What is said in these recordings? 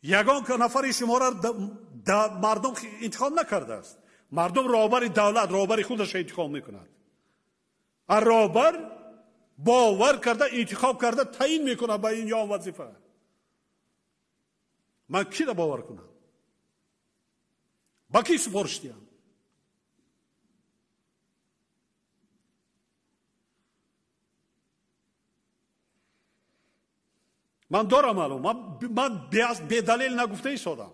یگان که نفر شما را مردم انتخاب نکرده است. مردم رهبر دولت، رهبر خودش انتخاب میکند. رهبر باور کرده، انتخاب کرده، تعیین میکنه به این یا وظیفه. من کی را باور کنم؟ با کی سپرشتیم؟ من دارم معلوم، من به دلیل نگفته ایستادم.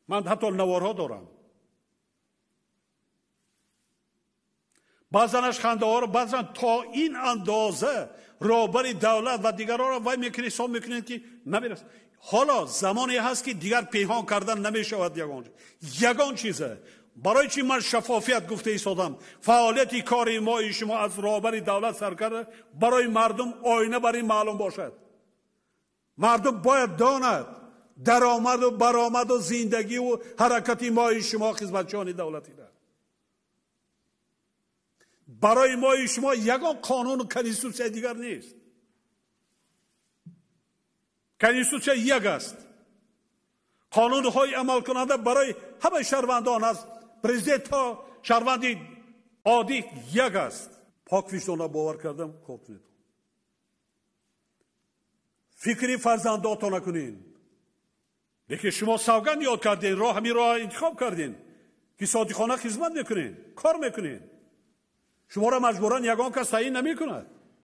من حتی نوارها دارم. بعضنش خنده ها رو بعضن تا این اندازه رهبر دولت و دیگرها را وای میکنید، حساب میکنید که نمیرسه. حالا زمانی هست که دیگر پنهان کردن نمیشود. یگان چیزه برای چی من شفافیت گفته ایستادم. فعالیت کاری ما شما از رهبر دولت سرکرده برای مردم آینه برای معلوم باشد. مردم باید داند درآمد و برآمد و زندگی و حرکتی ما شما خدمتچیان دولتی ده. برای ما شما یگان قانون و کنستیتوسیون دیگر نیست. کنستیتوسیون یک است. قانون‌های عمل کننده برای همه شهروندان است. پرزیدنت تا شهروند عادی یک است. پاک وجدان باور کردم کافیه. فکری فرزنداتون نکنین. لیکن شما سوگند یاد کردین، راه همین راه انتخاب کردین که صادقانه خدمت میکنین، کار میکنین. شما را مجبوران یگان کس تعیین نمیکند.